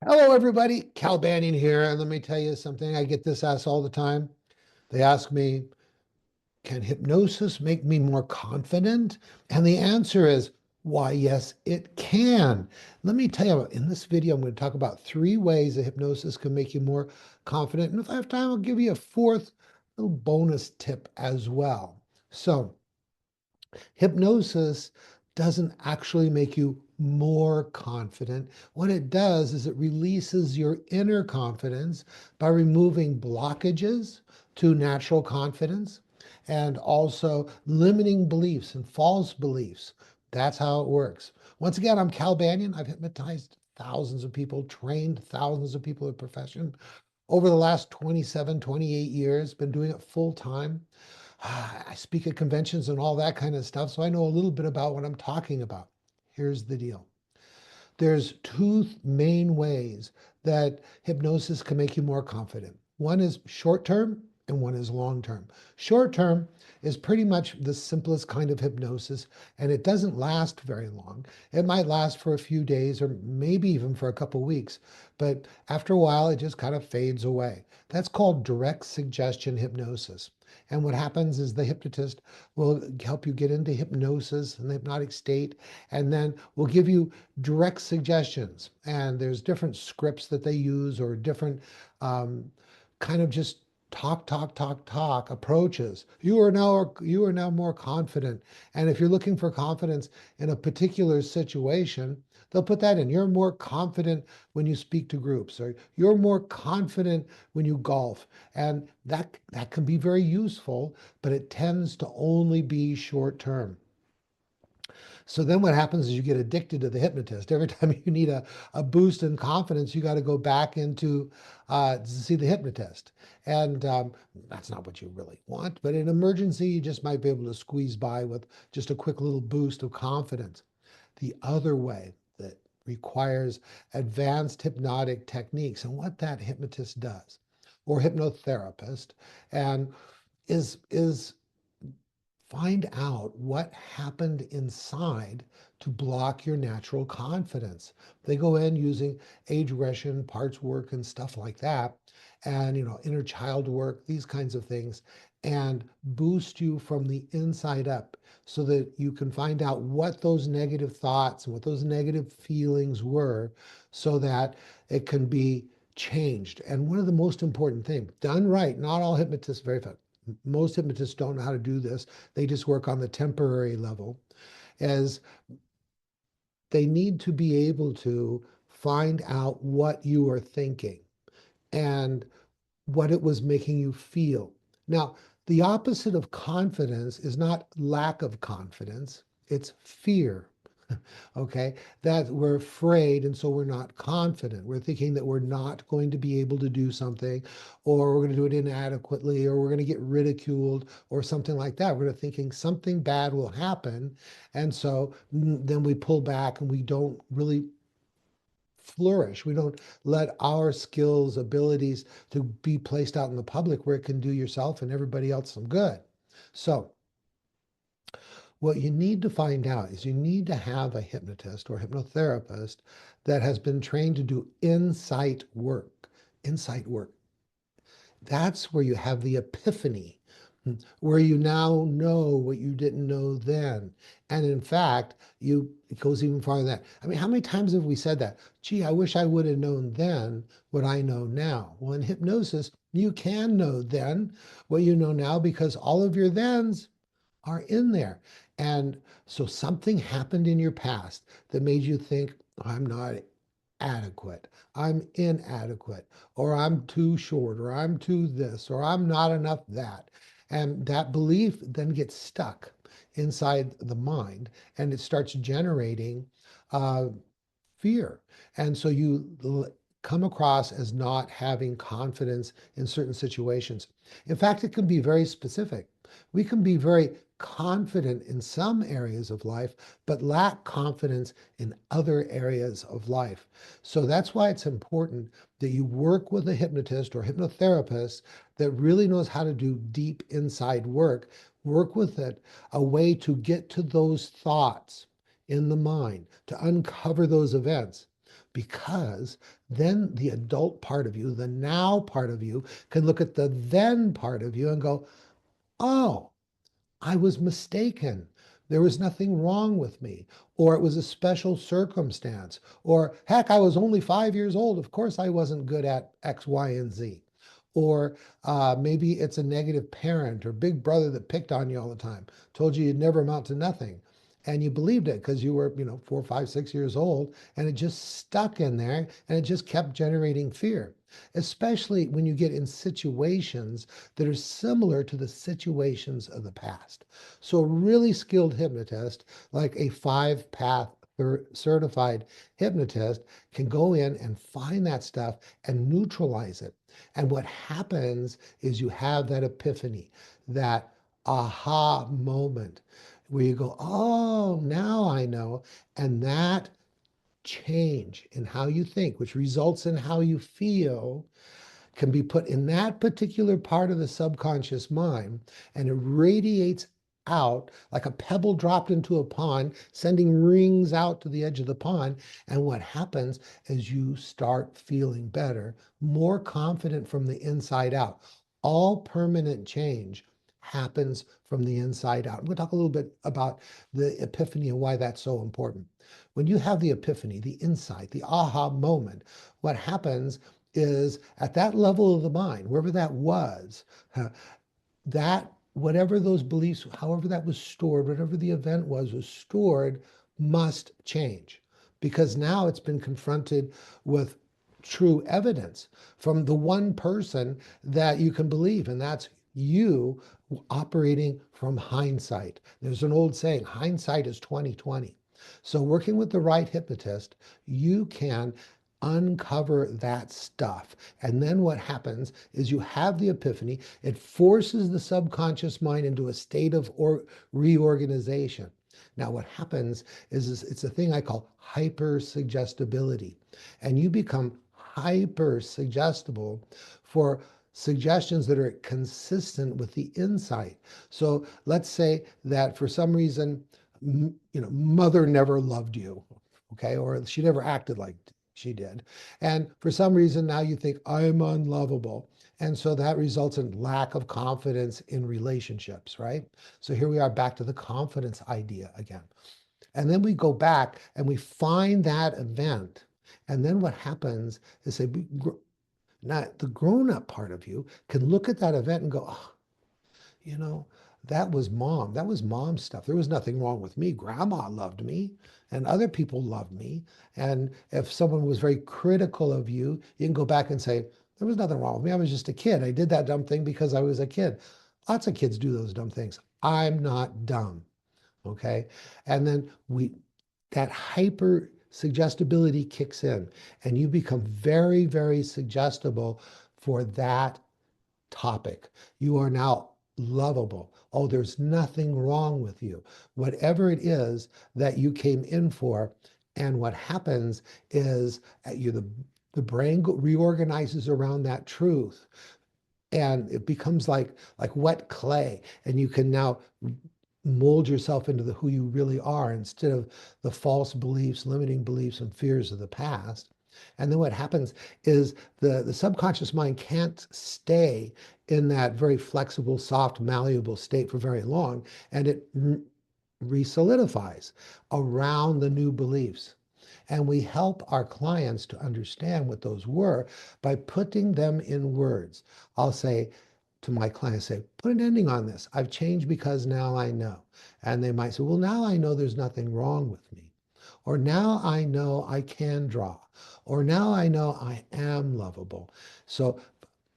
Hello, everybody. Cal Banyan here. And let me tell you something. I get this asked all the time. They ask me, can hypnosis make me more confident? And the answer is, why, yes, it can. Let me tell you, in this video, I'm going to talk about 3 ways that hypnosis can make you more confident. And if I have time, I'll give you a fourth little bonus tip as well. So, hypnosis doesn't actually make you more confident. What it does is it releases your inner confidence by removing blockages to natural confidence and also limiting beliefs and false beliefs. That's how it works. Once again, I'm Cal Banyan. I've hypnotized thousands of people, trained thousands of people in profession over the last 27, 28 years, been doing it full time. I speak at conventions and all that kind of stuff, so I know a little bit about what I'm talking about. Here's the deal. There's 2 main ways that hypnosis can make you more confident. One is short term and one is long term. Short term is pretty much the simplest kind of hypnosis, and it doesn't last very long. It might last for a few days or maybe even for a couple weeks, but after a while, it just kind of fades away. That's called direct suggestion hypnosis. And what happens is the hypnotist will help you get into hypnosis and the hypnotic state, and then will give you direct suggestions. And there's different scripts that they use or different um, kind of just talk approaches. You are now more confident. And if you're looking for confidence in a particular situation, they'll put that in. You're more confident when you speak to groups, or you're more confident when you golf. And that can be very useful, but it tends to only be short term. So then what happens is you get addicted to the hypnotist. Every time you need a boost in confidence, you got to go back into to see the hypnotist. And that's not what you really want. But in emergency, you just might be able to squeeze by with just a quick little boost of confidence. The other way that requires advanced hypnotic techniques and what that hypnotist does, or hypnotherapist, and is find out what happened inside to block your natural confidence. They go in using age regression, parts work, and stuff like that, and inner child work, these kinds of things, and boost you from the inside up so that you can find out what those negative thoughts and what those negative feelings were so that it can be changed. And one of the most important things, done right, not all hypnotists very fast. Most hypnotists don't know how to do this. They just work on the temporary level, as they need to be able to find out what you are thinking and what it was making you feel. Now, the opposite of confidence is not lack of confidence, it's fear. Okay, that we're afraid and so we're not confident. We're thinking that we're not going to be able to do something, or we're going to do it inadequately, or we're going to get ridiculed, or something like that. We're thinking something bad will happen, and so then we pull back and we don't really flourish. We don't let our skills, abilities to be placed out in the public where it can do yourself and everybody else some good. So what you need to find out is you need to have a hypnotist or hypnotherapist that has been trained to do insight work. Insight work. That's where you have the epiphany, where you now know what you didn't know then. And in fact, it goes even farther than that. I mean, how many times have we said that? Gee, I wish I would have known then what I know now. Well, in hypnosis, you can know then what you know now because all of your thens are in there. And so something happened in your past that made you think, I'm not adequate, I'm inadequate, or I'm too short, or I'm too this, or I'm not enough that. And that belief then gets stuck inside the mind and it starts generating uh, fear. And so come across as not having confidence in certain situations. In fact, it can be very specific. We can be very confident in some areas of life, but lack confidence in other areas of life. So that's why it's important that you work with a hypnotist or hypnotherapist that really knows how to do deep inside work. Work with it, a way to get to those thoughts in the mind, to uncover those events. because then the adult part of you, the now part of you, can look at the then part of you and go, oh, I was mistaken. There was nothing wrong with me. Or it was a special circumstance. Or heck, I was only 5 years old. Of course, I wasn't good at X, Y, and Z. Or maybe it's a negative parent or big brother that picked on you all the time, told you you'd never amount to nothing. And you believed it because you were, 4, 5, 6 years old, and it just stuck in there and it just kept generating fear, especially when you get in situations that are similar to the situations of the past. So, a really skilled hypnotist, like a 5-path certified hypnotist, can go in and find that stuff and neutralize it. And what happens is you have that epiphany, that aha moment where you go, oh, now I know. And that change in how you think, which results in how you feel, can be put in that particular part of the subconscious mind, and it radiates out like a pebble dropped into a pond, sending rings out to the edge of the pond. And what happens is you start feeling better, more confident from the inside out. All permanent change happens from the inside out. I'm going to talk a little bit about the epiphany and why that's so important. When you have the epiphany, the insight, the aha moment, what happens is at that level of the mind, wherever that was, that whatever those beliefs, however that was stored, whatever the event was stored, must change because now it's been confronted with true evidence from the one person that you can believe, and that's you operating from hindsight. There's an old saying, hindsight is 20/20. So working with the right hypnotist, you can uncover that stuff. And then what happens is you have the epiphany. It forces the subconscious mind into a state of reorganization. Now, what happens is it's a thing I call hyper-suggestibility. And you become hyper-suggestible for suggestions that are consistent with the insight. So let's say that for some reason, mother never loved you, okay, or she never acted like she did. And for some reason, now you think, I'm unlovable. And so that results in lack of confidence in relationships, right? So here we are back to the confidence idea again. And then we go back and we find that event. And then what happens is say, now the grown up part of you can look at that event and go, oh, you know, that was mom. That was mom's stuff. There was nothing wrong with me. Grandma loved me and other people loved me. And if someone was very critical of you, you can go back and say, there was nothing wrong with me. I was just a kid. I did that dumb thing because I was a kid. Lots of kids do those dumb things. I'm not dumb. Okay. And then that hyper suggestibility kicks in and you become very, very suggestible for that topic. You are now lovable. Oh, there's nothing wrong with you. Whatever it is that you came in for, and what happens is the brain reorganizes around that truth, and it becomes like wet clay, and you can now mold yourself into who you really are instead of the false beliefs, limiting beliefs, and fears of the past. And then what happens is the subconscious mind can't stay in that very flexible, soft, malleable state for very long, and it re-solidifies around the new beliefs. And we help our clients to understand what those were by putting them in words. I'll say to my clients, say, put an ending on this. I've changed because now I know. And they might say, well, now I know there's nothing wrong with me. Or now I know I can draw. Or now I know I am lovable. So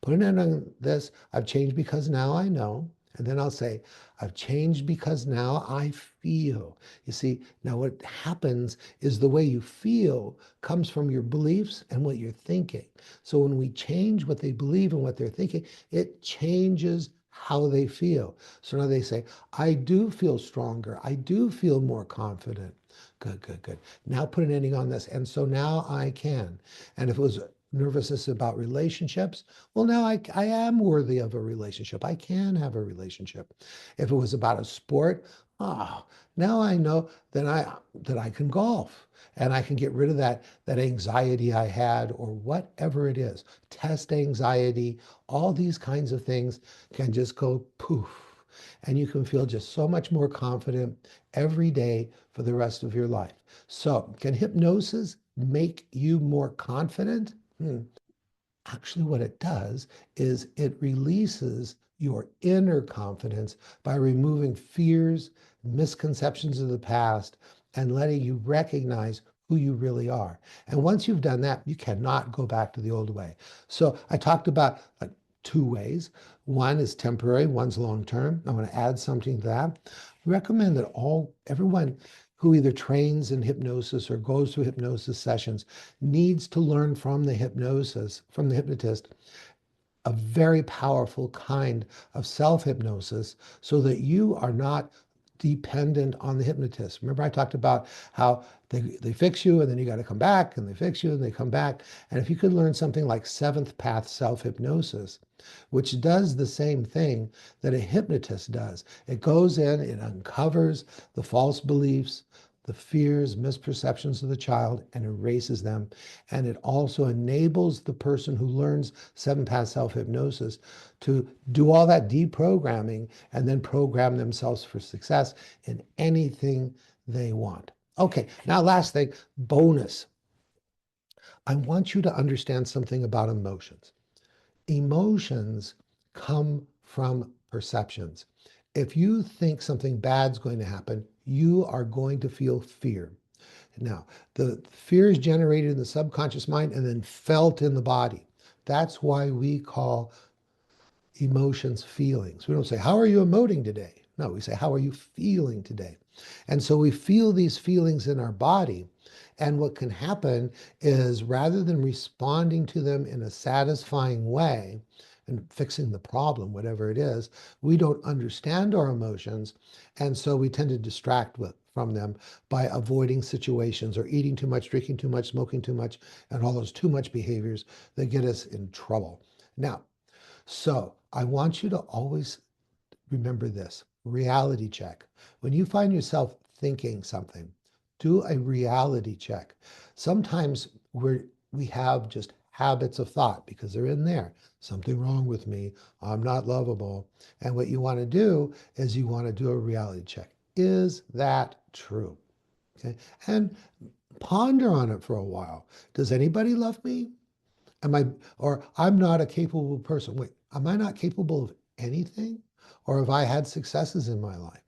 put an end on this. I've changed because now I know. And then I'll say, I've changed because now I feel. You see, now what happens is the way you feel comes from your beliefs and what you're thinking. So when we change what they believe and what they're thinking, it changes how they feel. So now they say, I do feel stronger. I do feel more confident. Good, good, good. Now put an ending on this. And so now I can. And if it was nervousness about relationships, well, now I am worthy of a relationship. I can have a relationship. If it was about a sport, Ah, now I know that I can golf and I can get rid of that anxiety I had or whatever it is. Test anxiety, all these kinds of things can just go poof. And you can feel just so much more confident every day for the rest of your life. So, can hypnosis make you more confident? Actually, what it does is it releases your inner confidence by removing fears, misconceptions of the past, and letting you recognize who you really are. And once you've done that, you cannot go back to the old way. So I talked about two ways. One is temporary, one's long term. I want to add something to that. I recommend that everyone who either trains in hypnosis or goes through hypnosis sessions needs to learn from the hypnotist, a very powerful kind of self-hypnosis so that you are not dependent on the hypnotist. Remember, I talked about how they fix you and then you got to come back and they fix you and they come back. And if you could learn something like seventh path self-hypnosis, which does the same thing that a hypnotist does, it goes in, it uncovers the false beliefs, the fears, misperceptions of the child, and erases them. And it also enables the person who learns seven path self hypnosis to do all that deprogramming and then program themselves for success in anything they want. Okay, now last thing, bonus. I want you to understand something about emotions. Emotions come from perceptions. If you think something bad's going to happen, you are going to feel fear. Now, the fear is generated in the subconscious mind and then felt in the body. That's why we call emotions feelings. We don't say, how are you emoting today? No, we say, how are you feeling today? And so we feel these feelings in our body. And what can happen is rather than responding to them in a satisfying way and fixing the problem, whatever it is, we don't understand our emotions. And so we tend to from them by avoiding situations or eating too much, drinking too much, smoking too much, and all those too much behaviors that get us in trouble. Now, so I want you to always remember this reality check. When you find yourself thinking something, do a reality check. Sometimes we have just habits of thought because they're in there. Something wrong with me. I'm not lovable. And what you want to do is you want to do a reality check. Is that true? Okay. And ponder on it for a while. Does anybody love me? Am I, or I'm not a capable person. Wait, am I not capable of anything? Or have I had successes in my life?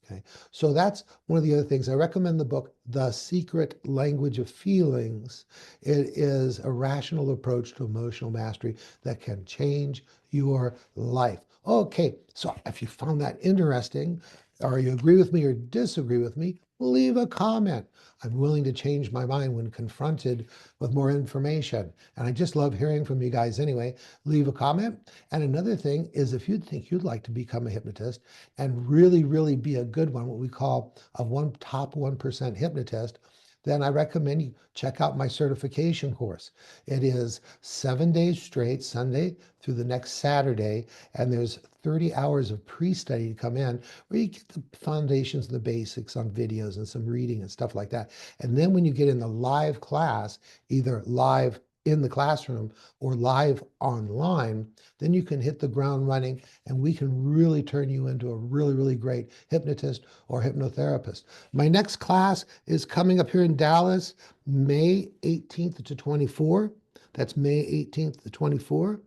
Okay. So that's one of the other things. I recommend the book, The Secret Language of Feelings. It is a rational approach to emotional mastery that can change your life. Okay. So if you found that interesting, or you agree with me or disagree with me, leave a comment. I'm willing to change my mind when confronted with more information. And I just love hearing from you guys anyway. Leave a comment. And another thing is if you think you'd like to become a hypnotist and really, really be a good one, what we call a top 1% hypnotist, then I recommend you check out my certification course. It is 7 days straight, Sunday through the next Saturday, and there's 30 hours of pre-study to come in where you get the foundations and the basics on videos and some reading and stuff like that. And then when you get in the live class, either live in the classroom or live online, then you can hit the ground running and we can really turn you into a really, really great hypnotist or hypnotherapist. My next class is coming up here in Dallas, May 18th to 24. That's May 18th to 24.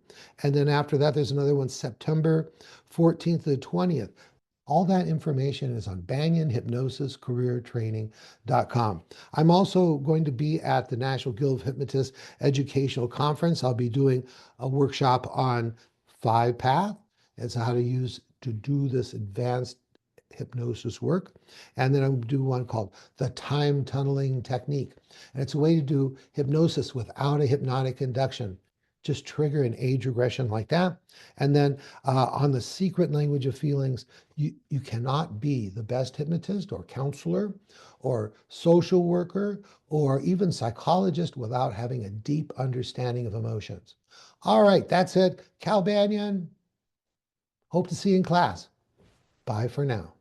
And then after that, there's another one, September 14th to 20th. All that information is on banyanhypnosiscareertraining.com. I'm also going to be at the National Guild of Hypnotists Educational Conference. I'll be doing a workshop on 5-path. It's how to do this advanced hypnosis work. And then I'm going to do one called the time tunneling technique. And it's a way to do hypnosis without a hypnotic induction. Just trigger an age regression like that. And then on the secret language of feelings, you cannot be the best hypnotist or counselor or social worker or even psychologist without having a deep understanding of emotions. All right, that's it. Cal Banyan, hope to see you in class. Bye for now.